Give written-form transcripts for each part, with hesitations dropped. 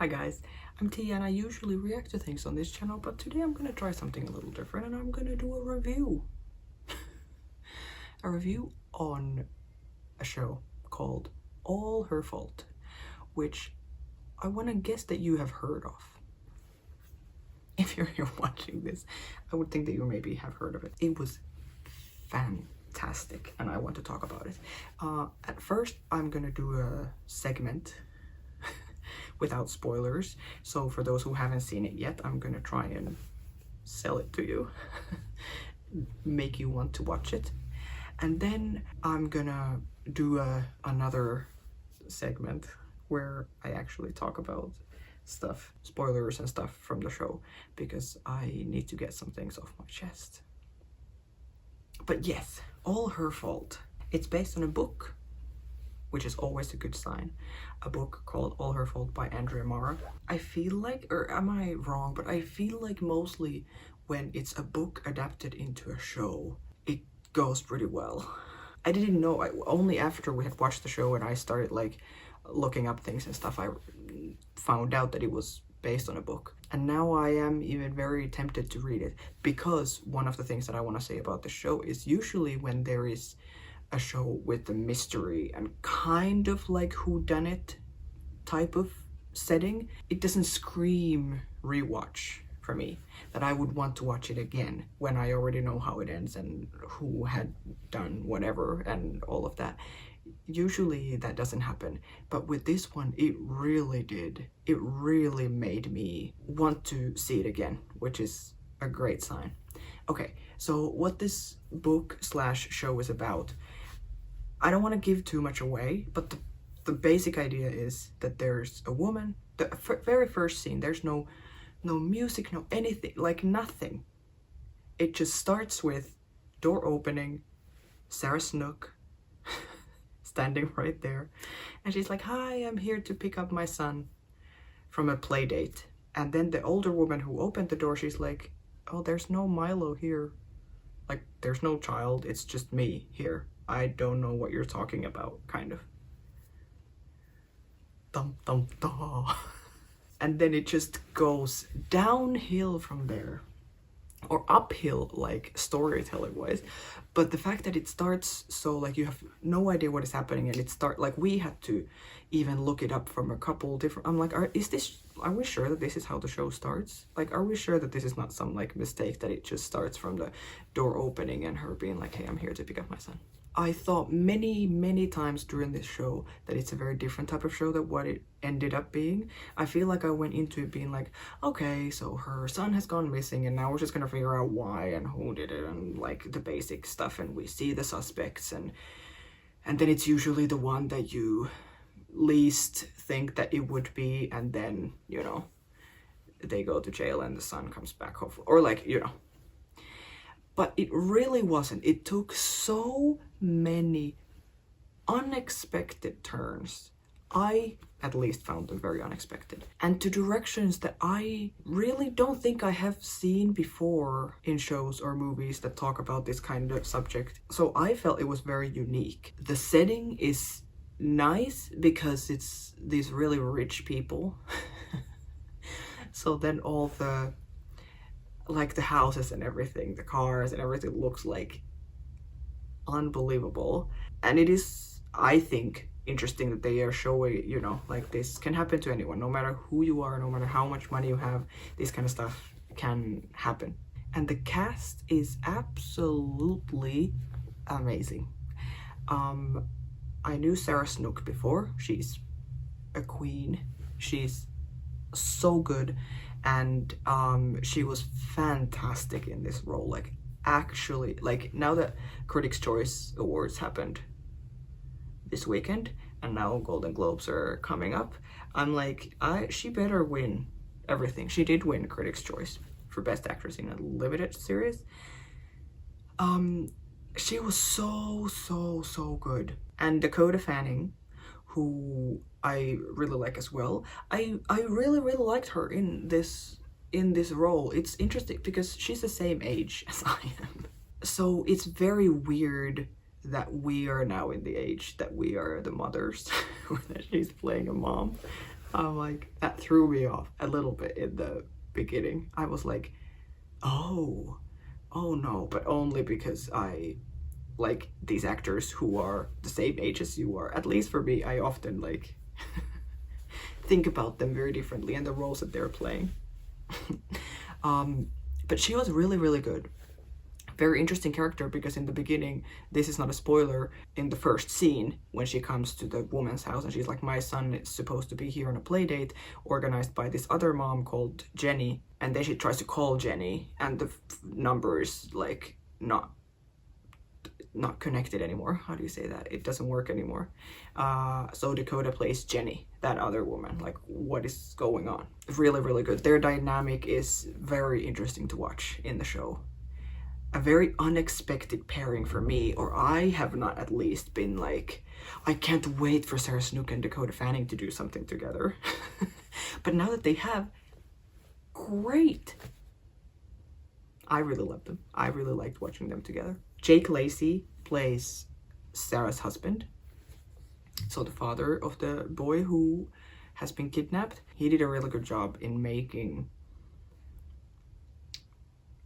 Hi guys, I'm Tia and I usually react to things on this channel, but today I'm gonna try something a little different and I'm gonna do a review. A review on a show called All Her Fault, which I wanna guess that you have heard of. If you're here watching this, I would think that you maybe have heard of it. It was fantastic and I want to talk about it. At first, I'm gonna do a segment without spoilers. So for those who haven't seen it yet, I'm gonna try and sell it to you, make you want to watch it. And then I'm gonna do another segment where I actually talk about stuff, spoilers and stuff from the show, because I need to get some things off my chest. But yes, All Her Fault. It's based on a book, which is always a good sign. A book called All Her Fault by Andrea Mara. I feel like, or am I wrong, but I feel like mostly when it's a book adapted into a show, it goes pretty well. I didn't know, only after we had watched the show and I started like looking up things and stuff, I found out that it was based on a book. And now I am even very tempted to read it, because one of the things that I want to say about the show is usually when there is a show with a mystery and kind of like whodunit type of setting, it doesn't scream rewatch for me, that I would want to watch it again when I already know how it ends and who had done whatever and all of that. Usually that doesn't happen, but with this one it really did. It really made me want to see it again, which is a great sign. Okay, so what this book slash show is about, I don't want to give too much away, but the basic idea is that there's a woman. The very first scene, there's no music, no anything, like nothing. It just starts with door opening, Sarah Snook standing right there, and she's like, "Hi, I'm here to pick up my son from a play date." And then the older woman who opened the door, she's like, "Oh, there's no Milo here. Like, there's no child, it's just me here. I don't know what you're talking about," kind of. Dum dum dum. And then it just goes downhill from there, or uphill, like storytelling wise. But the fact that it starts so like you have no idea what is happening, and like we had to even look it up from a couple different, I'm like, are we sure that this is how the show starts? Like, are we sure that this is not some like mistake, that it just starts from the door opening and her being like, "Hey, I'm here to pick up my son"? I thought many times during this show that it's a very different type of show than what it ended up being. I feel like I went into it being like, okay, so her son has gone missing and now we're just gonna figure out why and who did it and like the basic stuff, and we see the suspects, and then it's usually the one that you least think that it would be, and then, you know, they go to jail and the son comes back, hopefully, or like, you know. But it really wasn't. It took so many unexpected turns. I at least found them very unexpected, and to directions that I really don't think I have seen before in shows or movies that talk about this kind of subject. So I felt it was very unique. The setting is nice because it's these really rich people. So then all the like the houses and everything, the cars and everything looks like unbelievable. And it is, I think, interesting that they are showing, you know, like this can happen to anyone, no matter who you are, no matter how much money you have, this kind of stuff can happen. And the cast is absolutely amazing. I knew Sarah Snook before. She's a queen. She's so good. And she was fantastic in this role. Like, actually, like, now that Critics' Choice Awards happened this weekend and now Golden Globes are coming up, I'm like, she better win everything. She did win Critics' Choice for Best Actress in a Limited Series. She was so good. And Dakota Fanning, who I really like as well. I really liked her in this role. It's interesting because she's the same age as I am. So it's very weird that we are now in the age that we are the mothers, that she's playing a mom. I'm like, that threw me off a little bit in the beginning. I was like, oh no, but only because I like these actors who are the same age as you are. At least for me, I often like think about them very differently and the roles that they're playing. But she was really, really good. Very interesting character, because in the beginning, this is not a spoiler, in the first scene when she comes to the woman's house and she's like, my son is supposed to be here on a play date organized by this other mom called Jenny, and then she tries to call Jenny and the number is like not connected anymore. How do you say that? It doesn't work anymore. So Dakota plays Jenny, that other woman. Like, what is going on? Really, really good. Their dynamic is very interesting to watch in the show. A very unexpected pairing for me, or I have not at least been like, I can't wait for Sarah Snook and Dakota Fanning to do something together. But now that they have, great. I really love them. I really liked watching them together. Jake Lacy plays Sarah's husband, so the father of the boy who has been kidnapped. He did a really good job in making,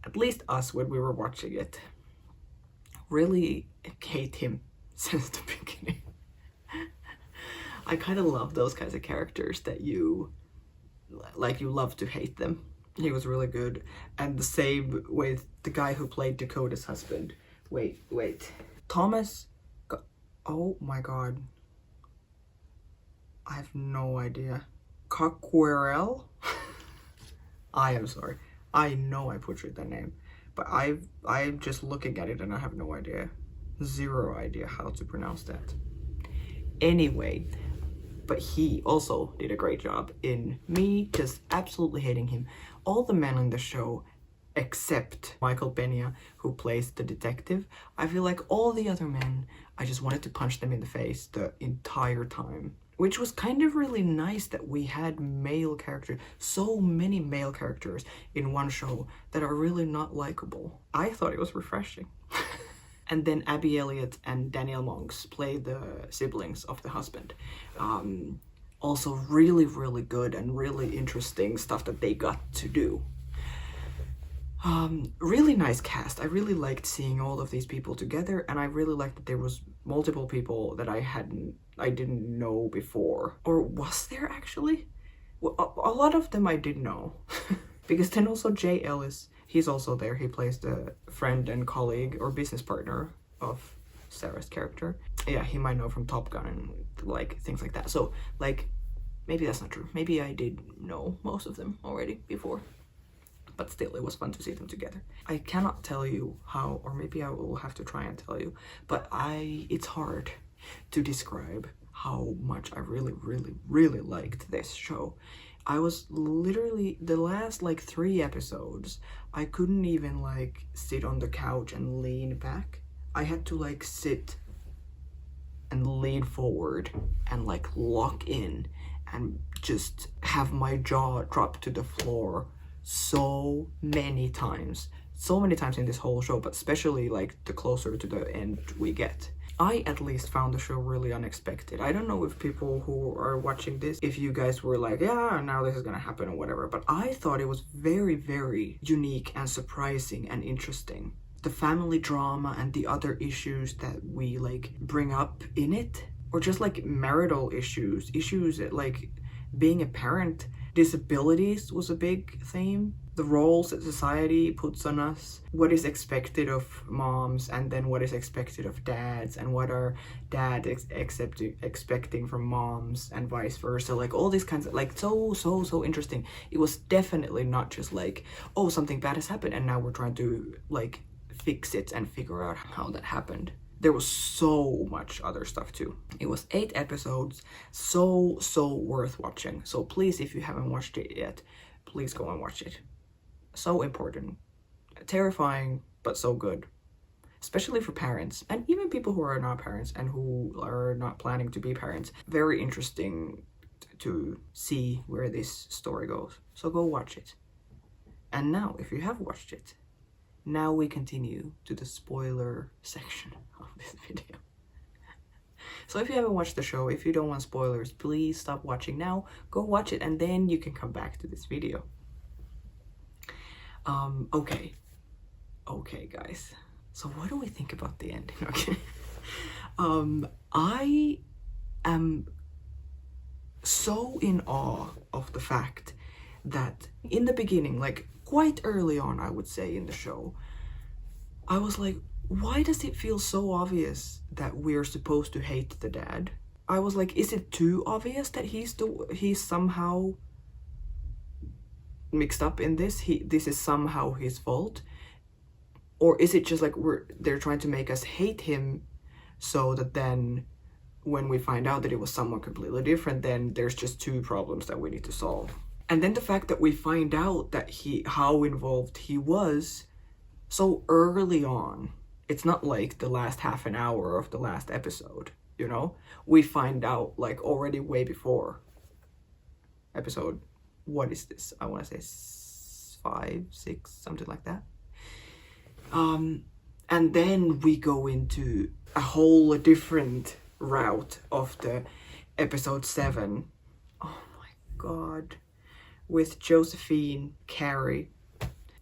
at least us when we were watching it, really hate him since the beginning. I kind of love those kinds of characters that you love to hate them. He was really good. And the same with the guy who played Dakota's husband. Wait. Thomas... Oh my god. I have no idea. Cocquerel? I am sorry. I know I butchered that name. But I'm just looking at it and I have no idea. Zero idea how to pronounce that. Anyway, but he also did a great job in me just absolutely hating him. All the men on the show, except Michael Peña, who plays the detective, I feel like all the other men, I just wanted to punch them in the face the entire time. Which was kind of really nice that we had male characters, so many male characters in one show that are really not likable. I thought it was refreshing. And then Abby Elliott and Danielle Monks play the siblings of the husband. Also really, really good and really interesting stuff that they got to do. Really nice cast. I really liked seeing all of these people together, and I really liked that there was multiple people that I didn't know before. Or was there actually? Well, a lot of them I didn't know. Because then also Jay Ellis, he's also there. He plays the friend and colleague or business partner of Sarah's character. Yeah, he might know from Top Gun and like things like that. So like, maybe that's not true. Maybe I did know most of them already before. But still, it was fun to see them together. I cannot tell you how, or maybe I will have to try and tell you, but it's hard to describe how much I really, really, really liked this show. I was literally, the last like 3 episodes, I couldn't even like sit on the couch and lean back. I had to like sit and lean forward and like lock in and just have my jaw drop to the floor so many times in this whole show, but especially like the closer to the end we get. I at least found the show really unexpected. I don't know if people who are watching this, if you guys were like, yeah, now this is gonna happen or whatever, but I thought it was very, very unique and surprising and interesting. The family drama and the other issues that we like bring up in it, or just like marital issues that like being a parent. Disabilities was a big theme. The roles that society puts on us. What is expected of moms, and then what is expected of dads, and what are dads expecting from moms, and vice versa. Like all these kinds of like so interesting. It was definitely not just like, oh, something bad has happened and now we're trying to like fix it and figure out how that happened. There was so much other stuff too. It was 8 episodes, so worth watching. So please, if you haven't watched it yet, please go and watch it. So important. Terrifying, but so good. Especially for parents, and even people who are not parents and who are not planning to be parents. Very interesting to see where this story goes. So go watch it. And now, if you have watched it, now we continue to the spoiler section of this video. So if you haven't watched the show, if you don't want spoilers, please stop watching now, go watch it, and then you can come back to this video. Okay guys, so what do we think about the ending? Okay. I am so in awe of the fact that in the beginning, like quite early on, I would say, in the show, I was like, why does it feel so obvious that we're supposed to hate the dad? I was like, is it too obvious that he's somehow mixed up in this? This is somehow his fault? Or is it just like they're trying to make us hate him so that then when we find out that it was someone completely different, then there's just two problems that we need to solve. And then the fact that we find out that how involved he was so early on. It's not like the last half an hour of the last episode, you know? We find out like already way before episode, what is this? I want to say 5, 6, something like that. And then we go into a whole different route of the episode 7. Oh my god. With Josephine, Carrie,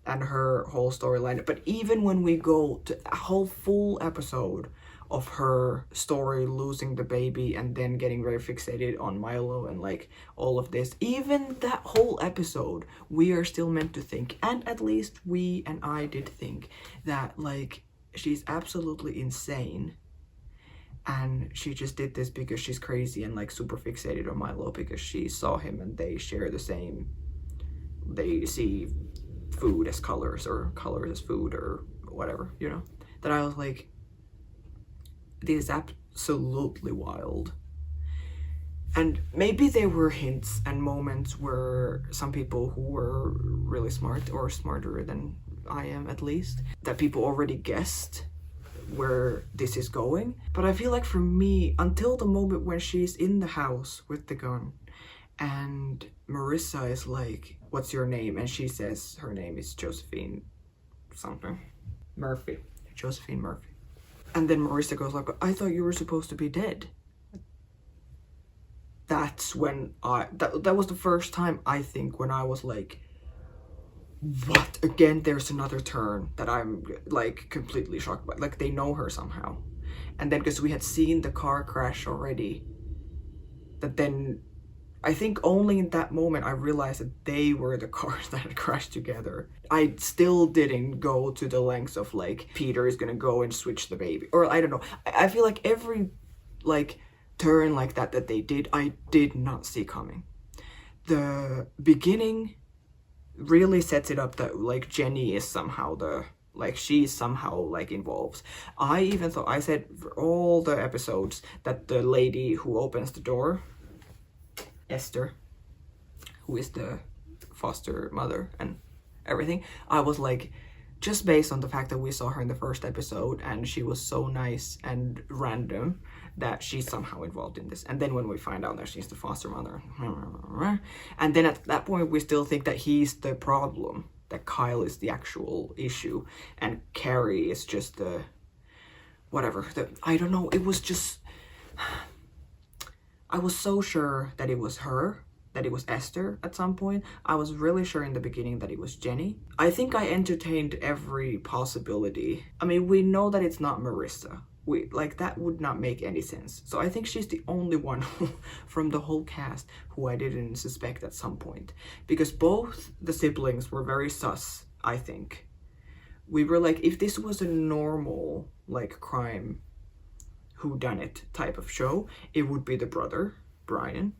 and her whole storyline. But even when we go to a whole full episode of her story losing the baby and then getting very fixated on Milo and like all of this, even that whole episode, we are still meant to think, and at least we and I did think, that like she's absolutely insane and she just did this because she's crazy and like super fixated on Milo because she saw him and they share the same, they see food as colors or colors as food or whatever, you know. That I was like, this is absolutely wild. And maybe there were hints and moments where some people who were really smart, or smarter than I am at least, that people already guessed where this is going. But I feel like for me, until the moment when she's in the house with the gun and Marissa is like, what's your name? And she says her name is Josephine something. Murphy. Josephine Murphy. And then Marissa goes like, I thought you were supposed to be dead. That's when that was the first time, I think, when I was like, what? Again, there's another turn that I'm like completely shocked by. Like they know her somehow. And then because we had seen the car crash already, that then I think only in that moment I realized that they were the cars that had crashed together. I still didn't go to the lengths of like, Peter is gonna go and switch the baby. Or I don't know. I feel like every like turn like that they did, I did not see coming. The beginning really sets it up that like Jenny is somehow she's somehow like involved. I even thought, I said for all the episodes, that the lady who opens the door, Esther, who is the foster mother and everything, I was like, just based on the fact that we saw her in the first episode and she was so nice and random, that she's somehow involved in this. And then when we find out that she's the foster mother, and then at that point we still think that he's the problem, that Kyle is the actual issue and Carrie is just the whatever. I don't know, it was just, I was so sure that it was her, that it was Esther at some point. I was really sure in the beginning that it was Jenny. I think I entertained every possibility. I mean, we know that it's not Marissa. That would not make any sense. So I think she's the only one from the whole cast who I didn't suspect at some point. Because both the siblings were very sus, I think. We were like, if this was a normal, like, crime whodunit type of show, it would be the brother, Brian.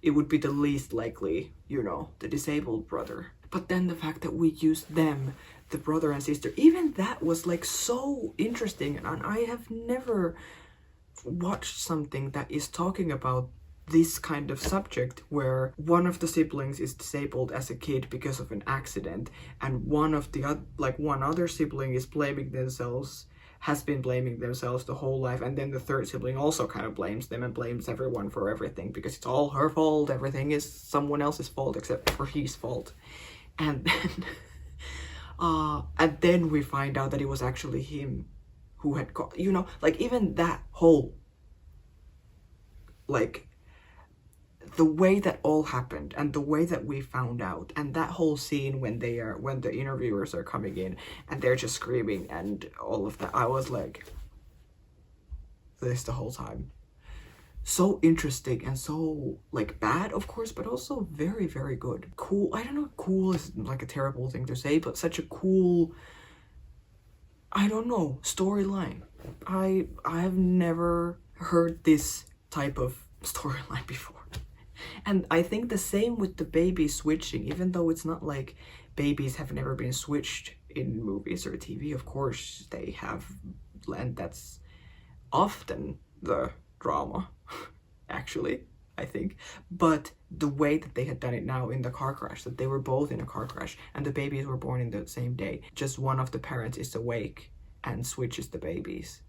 It would be the least likely, you know, the disabled brother. But then the fact that we used them, the brother and sister, even that was like so interesting. And I have never watched something that is talking about this kind of subject, where one of the siblings is disabled as a kid because of an accident, and one other sibling is has been blaming themselves the whole life, and then the third sibling also kind of blames them and blames everyone for everything because it's all her fault, everything is someone else's fault except for his fault. And then we find out that it was actually him who had got, you know, like even that whole like the way that all happened and the way that we found out, and that whole scene when the interviewers are coming in and they're just screaming and all of that, I was like this the whole time. So interesting and so like bad, of course, but also very, very good. Cool. I don't know, cool is like a terrible thing to say, but such a cool, I don't know, storyline. I have never heard this type of storyline before. And I think the same with the baby switching, even though it's not like babies have never been switched in movies or TV, of course they have, and that's often the drama, actually, I think. But the way that they had done it now in the car crash, that they were both in a car crash and the babies were born in the same day, just one of the parents is awake and switches the babies.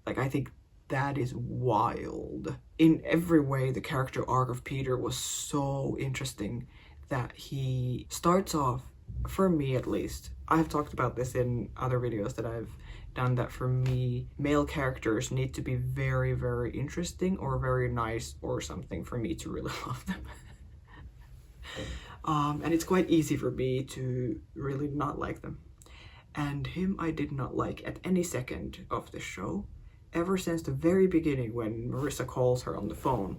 Like, I think that is wild. In every way, the character arc of Peter was so interesting that he starts off, for me at least, I've talked about this in other videos that I've done, that for me, male characters need to be very, very interesting or very nice or something for me to really love them. And it's quite easy for me to really not like them. And him I did not like at any second of the show, ever since the very beginning when Marissa calls her on the phone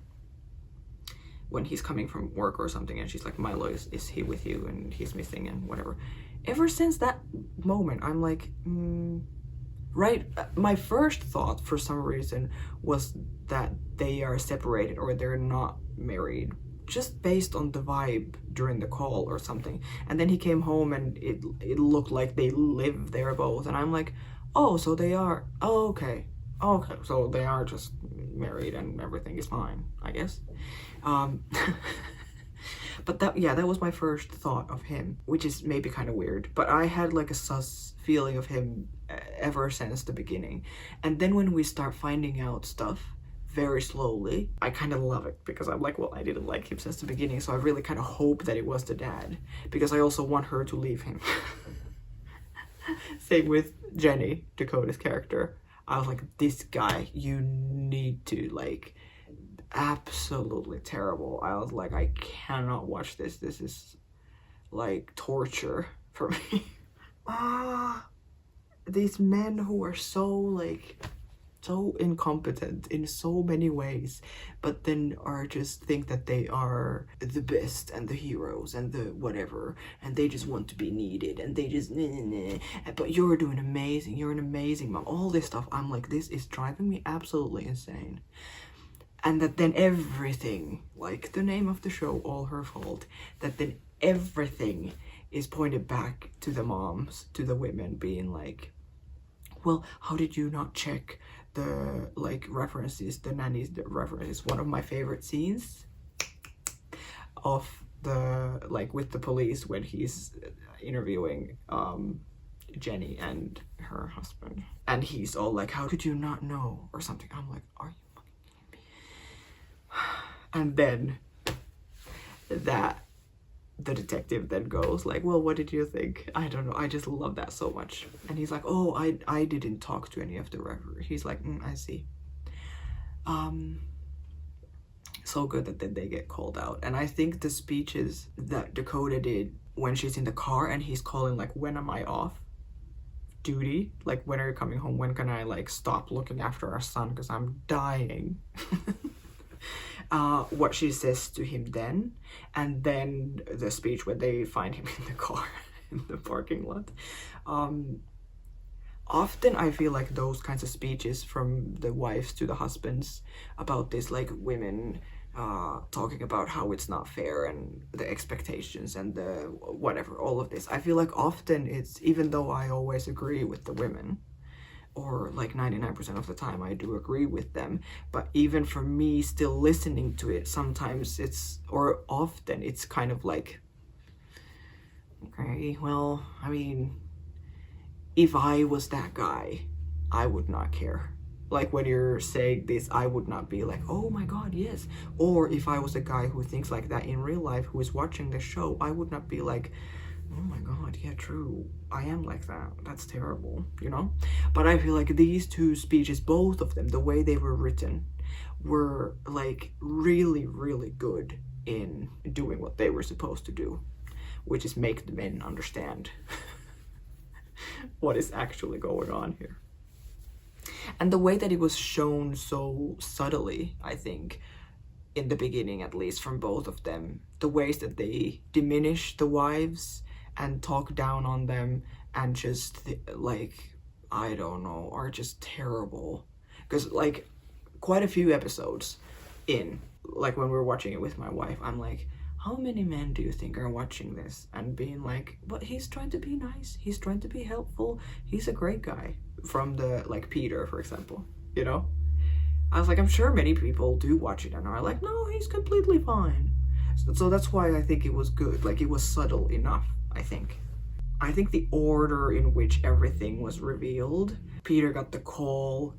when he's coming from work or something and she's like, Milo, is he with you? And he's missing and whatever. Ever since that moment, I'm like, right? My first thought for some reason was that they are separated or they're not married, just based on the vibe during the call or something. And then he came home and it looked like they live there both. And I'm like, oh, so they are, oh, okay. Okay, so they are just married and everything is fine, I guess. But that was my first thought of him, which is maybe kind of weird. But I had like a sus feeling of him ever since the beginning. And then when we start finding out stuff very slowly, I kind of love it, because I'm like, well, I didn't like him since the beginning, so I really kind of hope that it was the dad, because I also want her to leave him. Same with Jenny, Dakota's character. I was like, this guy, you need to, like, absolutely terrible. I was like, I cannot watch this. This is, like, torture for me. These men who are so, like, so incompetent in so many ways, but then are just think that they are the best and the heroes and the whatever, and they just want to be needed, and they just but you're doing amazing, you're an amazing mom, all this stuff. I'm like, this is driving me absolutely insane. And that then everything, like the name of the show, All Her Fault, that then everything is pointed back to the moms, to the women, being like, well, how did you not check the, like, references, the nannies, the references. One of my favorite scenes of the, like, with the police when he's interviewing Jenny and her husband, and he's all like, how could you not know, or something. I'm like, are you fucking kidding me? And then that the detective then goes like, well, what did you think? I don't know, I just love that so much. And he's like, oh, I didn't talk to any of the referees. He's like, I see. So good that then they get called out. And I think the speeches that Dakota did when she's in the car and he's calling like, when am I off duty? Like, when are you coming home? When can I, like, stop looking after our son, because I'm dying. What she says to him then, and then the speech when they find him in the car in the parking lot. Often I feel like those kinds of speeches from the wives to the husbands about this, like, women talking about how it's not fair and the expectations and the whatever, all of this. I feel like often it's, even though I always agree with the women, or like 99% of the time I do agree with them, but even for me still listening to it, sometimes it's, or often it's kind of like, okay, well, I mean, if I was that guy, I would not care. Like, when you're saying this, I would not be like, oh my god, yes. Or if I was a guy who thinks like that in real life, who is watching the show, I would not be like, Oh my god, yeah, true. I am like that. That's terrible, you know? But I feel like these two speeches, both of them, the way they were written, were like really, really good in doing what they were supposed to do, which is make the men understand what is actually going on here. And the way that it was shown so subtly, I think, in the beginning at least, from both of them, the ways that they diminish the wives and talk down on them and just like, I don't know, are just terrible. Because like quite a few episodes in, like when we were watching it with my wife, I'm like, how many men do you think are watching this and being like, but he's trying to be nice, he's trying to be helpful, he's a great guy, from the like Peter, for example, you know? I was like, I'm sure many people do watch it and are like, no, he's completely fine. So that's why I think it was good. Like, it was subtle enough, I think. I think the order in which everything was revealed, Peter got the call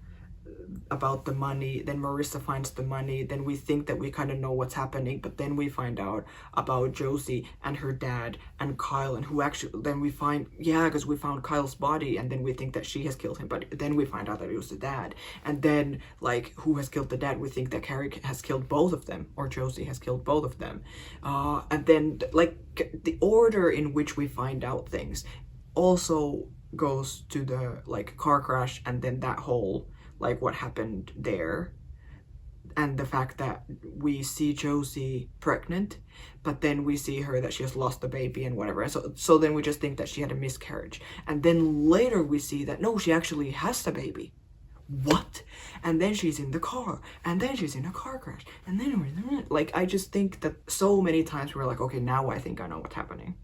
about the money, then Marissa finds the money, then we think that we kind of know what's happening, but then we find out about Josie and her dad and Kyle, and who actually, then we find, yeah, because we found Kyle's body, and then we think that she has killed him, but then we find out that it was the dad, and then, like, who has killed the dad? We think that Carrie has killed both of them, or Josie has killed both of them, and then, like, the order in which we find out things also goes to the, like, car crash, and then that whole, like, what happened there, and the fact that we see Josie pregnant, but then we see her that she has lost the baby and whatever, and so then we just think that she had a miscarriage, and then later we see that no, she actually has the baby. What? And then she's in the car, and then she's in a car crash, and then like, I just think that so many times we're like, okay, now I think I know what's happening.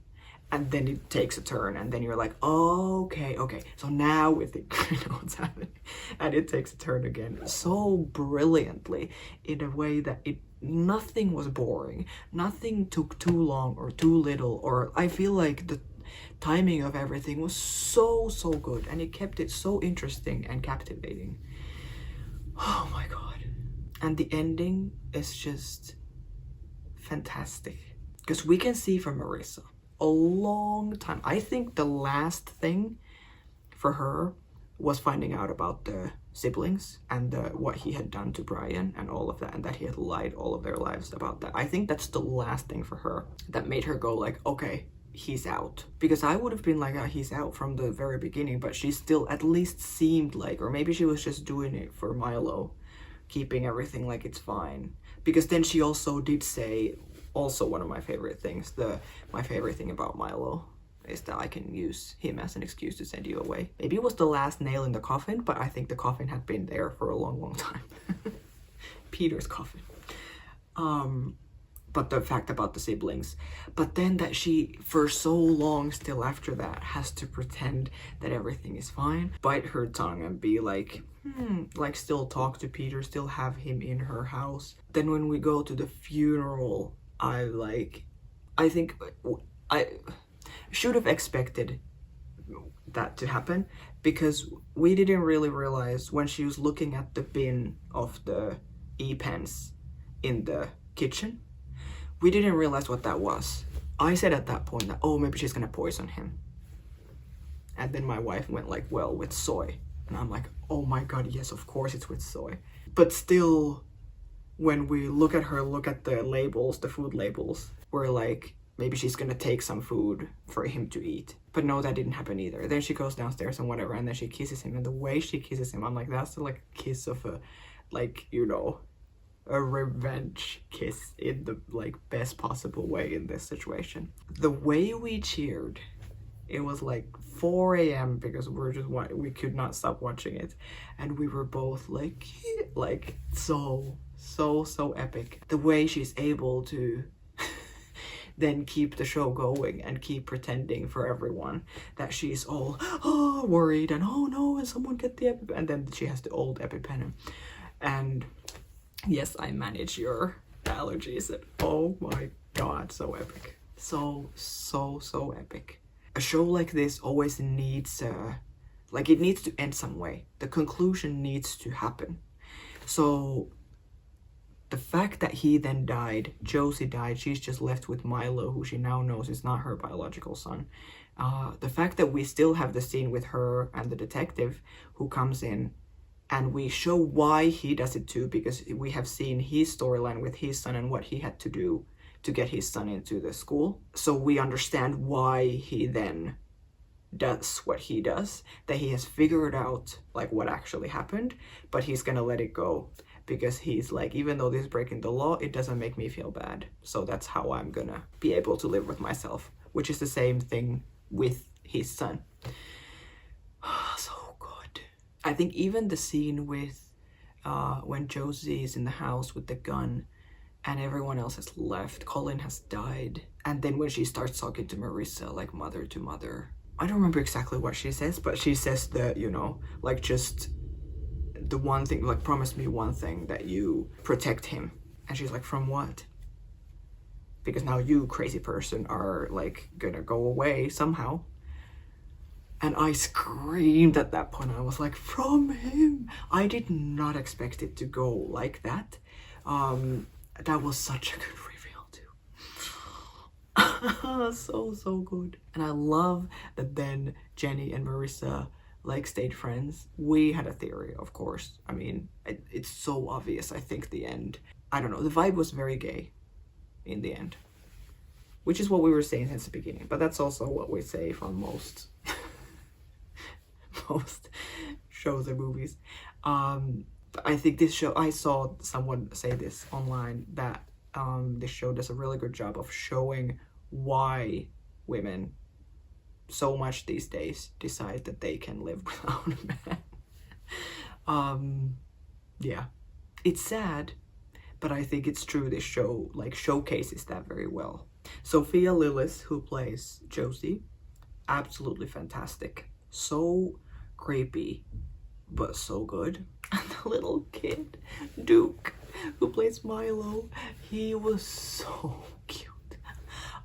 And then it takes a turn, and then you're like, oh, okay, so now we think we know what's happening. And it takes a turn again so brilliantly, in a way that nothing was boring, nothing took too long or too little, or I feel like the timing of everything was so good, and it kept it so interesting and captivating. Oh my god. And the ending is just fantastic, because we can see from Marissa a long time. I think the last thing for her was finding out about the siblings and what he had done to Brian and all of that, and that he had lied all of their lives about that. I think that's the last thing for her that made her go like, okay, he's out. Because I would have been like, oh, he's out from the very beginning, but she still at least seemed like, or maybe she was just doing it for Milo, keeping everything like it's fine. Because then she also did say, also one of my favorite things, my favorite thing about Milo is that I can use him as an excuse to send you away. Maybe it was the last nail in the coffin, but I think the coffin had been there for a long time. Peter's coffin. But the fact about the siblings. But then that she, for so long still after that, has to pretend that everything is fine, bite her tongue and be like, like still talk to Peter, still have him in her house. Then when we go to the funeral, I think I should have expected that to happen, because we didn't really realize when she was looking at the bin of the e-pens in the kitchen, we didn't realize what that was. I said at that point that, oh, maybe she's gonna poison him. And then my wife went like, well, with soy. And I'm like, oh my god, yes, of course it's with soy. But still, when we look at the labels, the food labels, we're like, maybe she's gonna take some food for him to eat. But no, that didn't happen either. Then she goes downstairs and whatever, and then she kisses him, and the way she kisses him, I'm like, that's like a kiss of a, like, you know, a revenge kiss in the like best possible way in this situation. The way we cheered, it was like 4 a.m. because we could not stop watching it, and we were both like so epic. The way she's able to then keep the show going and keep pretending for everyone that she's all worried and oh no, and someone get the EpiPen, and then she has the old EpiPen, and yes, I manage your allergies, and oh my god, so epic. So epic. A show like this always needs like, it needs to end some way. The conclusion needs to happen. So The fact that he then died, Josie died, she's just left with Milo, who she now knows is not her biological son. The fact that we still have the scene with her and the detective who comes in, and we show why he does it too, because we have seen his storyline with his son and what he had to do to get his son into the school. So we understand why he then does what he does, that he has figured out like what actually happened, but he's gonna let it go because he's like, even though this is breaking the law, it doesn't make me feel bad. So that's how I'm gonna be able to live with myself, which is the same thing with his son. So good. I think even the scene with when Josie is in the house with the gun and everyone else has left, Colin has died, and then when she starts talking to Marissa like mother to mother, I don't remember exactly what she says, but she says that, you know, like just the one thing, like promise me one thing, that you protect him. And she's like, from what? Because now you, crazy person, are like gonna go away somehow. And I screamed at that point. I was like, from him. I did not expect it to go like that. That was such a good reveal too. So good. And I love that then Jenny and Marissa like stayed friends. We had a theory, of course. I mean, it's so obvious. I think the end, I don't know, the vibe was very gay in the end, which is what we were saying since the beginning, but that's also what we say from most most shows and movies. I think this show, I saw someone say this online, that this show does a really good job of showing why women so much these days decide that they can live without a man. Yeah, it's sad, but I think it's true. This show like showcases that very well. Sophia Lillis, who plays Josie, absolutely fantastic. So creepy, but so good. And the little kid, Duke, who plays Milo, he was so cute.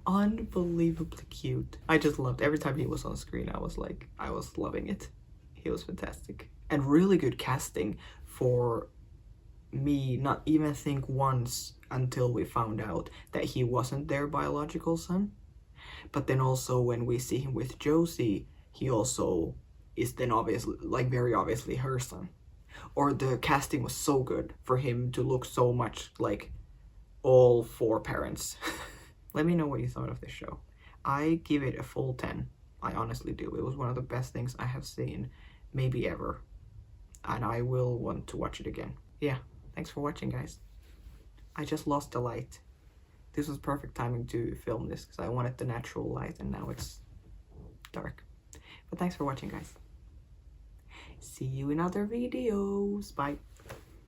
Unbelievably cute. I just loved every time he was on screen. I was loving it. He was fantastic. And really good casting for me not even think once until we found out that he wasn't their biological son. But then also when we see him with Josie, he also is then obviously, like very obviously her son. Or the casting was so good for him to look so much like all four parents. Let me know what you thought of this show. I give it a full 10. I honestly do. It was one of the best things I have seen, maybe ever. And I will want to watch it again. Yeah, thanks for watching, guys. I just lost the light. This was perfect timing to film this because I wanted the natural light and now it's dark. But thanks for watching, guys. See you in other videos. Bye.